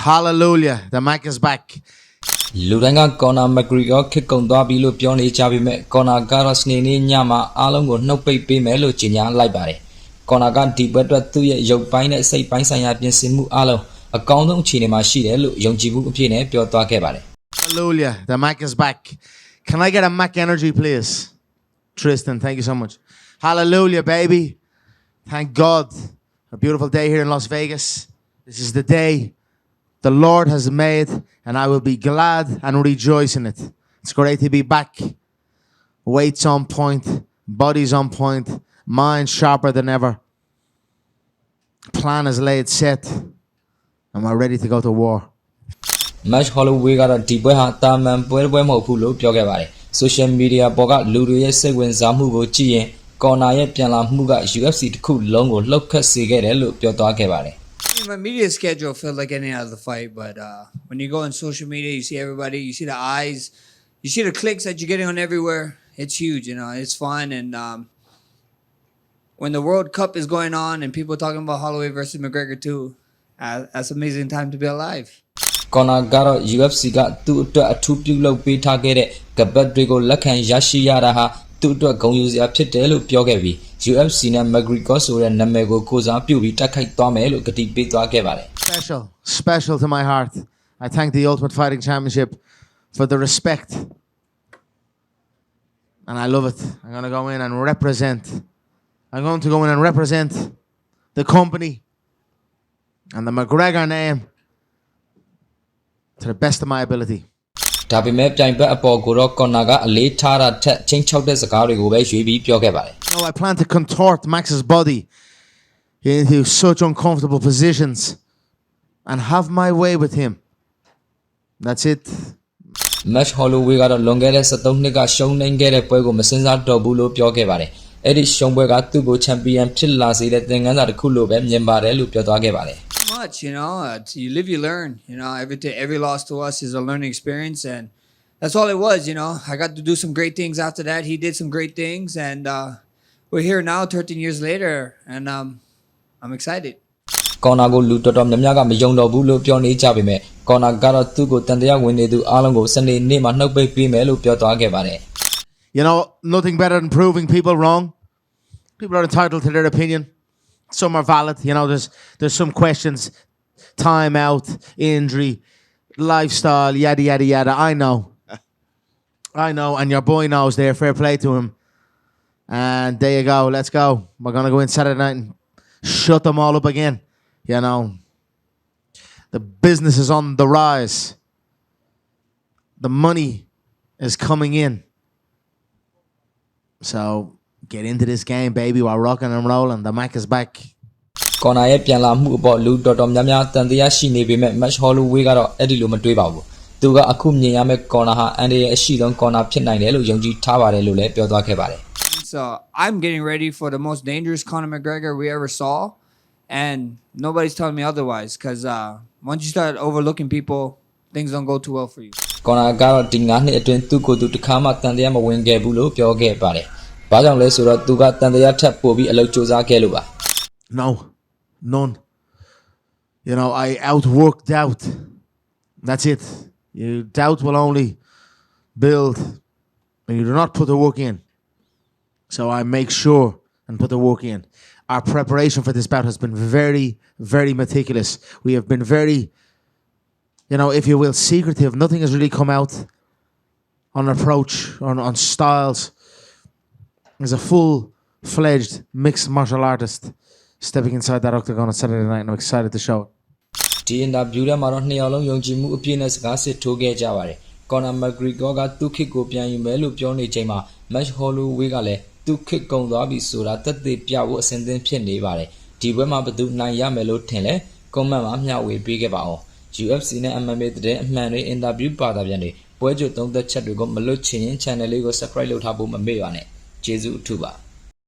Hallelujah. The mic is back. Ludanga Conor McGregor kick on Dabilo Pioni Chabi Conor Garas Nini Nyama Alongo no pay melo chinya library. Conor got deep better 2 year young pine say pine sayap simu alo. A condom chinema she young Jibu Pine Pio Takebare. Hallelujah. The mic is back. Can I get a Mac energy, please? Tristan, thank you so much. Hallelujah, baby. Thank God. A beautiful day here in Las Vegas. This is the day the Lord has made, and I will be glad and rejoice in it. It's great to be back. Weights on point, bodies on point, mind sharper than ever. Plan is laid, set, and we're ready to go to war. Match Hollow we got a deep time and Puermo Pulo Piogavare. Social media boga Luria Segwin Zamugo Chie, Conaya Piala Muga, UFC cool longo, locus sigare, look Piotagavare. My media schedule felt like any other fight, but when you go on social media, you see everybody, you see the eyes, you see the clicks that you're getting on everywhere. It's huge, it's fun. And when the World Cup is going on and people talking about Holloway versus McGregor too, that's an amazing time to be alive. Conor Garo UFC got two pulo be targeted, Gabadrigo Lakan Yashi Yaraha, two to a Gonuzia Pitelo Piogavi, UFC and McGregor so and Namego Koza Pubi Takai Tome look at the bit Agevare. Special to my heart. I thank the Ultimate Fighting Championship for the respect. And I love it. I'm going to go in and represent. I'm going to go in and represent the company and the McGregor name to the best of my ability. Tabi map time apo Goro Konaga, late Tara, change out as a car go away, she be Piogavare. No, I plan to contort Max's body into such uncomfortable positions and have my way with him. That's it. Match Hollow we got a longer as a Tonica shown and get a Puego Messenza Dobulo Piogavare. Eddie Schomberg to go champion till last year, then another Kulo and Yambarelu Piotagavare. Much, you live, you learn. Every loss to us is a learning experience, and that's all it was. I got to do some great things after that. He did some great things, and we're here now 13 years later, and I'm excited. Conago Lutotom Namaga Mijondo Bulo Pioni Chabime, Conagara Tugo Tandia when they do Alongo Sunday name and no baby Melu Piotagavare. Nothing better than proving people wrong. People are entitled to their opinion. Some are valid. There's some questions. Time out, injury, lifestyle, yada, yada, yada. I know. And your boy knows there. Fair play to him. And there you go. Let's go. We're going to go in Saturday night and shut them all up again. The business is on the rise. The money is coming in. So get into this game, baby. We're rocking and rolling. The mic is back. Conaya Piala Mubo Lutotom Yamia Tandiashi Navy match Hollow we got Edilu Madribago. Tuga Akumni Yame Konaha and a Shilon Kona Pinanelo Yonji Tavarelule Piotagavare. So I'm getting ready for the most dangerous Conor McGregor we ever saw. And nobody's telling me otherwise, because once you start overlooking people, things don't go too well for you. Conor Garo Dingani at 2 go to Kama Tandiama Wing Gabulo Pioge Pare. Badam Lesura Tuga Tandia Tap will be a Lochoza Keluba. No, none. I outwork doubt. That's it. Doubt will only build when you do not put the work in. So I make sure and put the work in. Our preparation for this bout has been very, very meticulous. We have been very, if you will, secretive. Nothing has really come out on approach, on styles. There's a full-fledged mixed martial artist stepping inside that octagon on Saturday night, and I'm excited to show it. TNW Maronnialo Yonjimu Pinas Gasset Toge Javare. Conor McGregor got 2 kick Gopian Melu Pioni Jema, Match Hollow Wigale, 2 kick Gondabi Sura, that the Piao send them Pianivare. Tiwema Badu Naya Melo Tele, Comamia with Bigabao. UFC and Mamade Mane in W Padaviane. Puejo don't the chat to go Maluchin channel Lego Sakrilo Tabu Mameane. Jesu Tuba.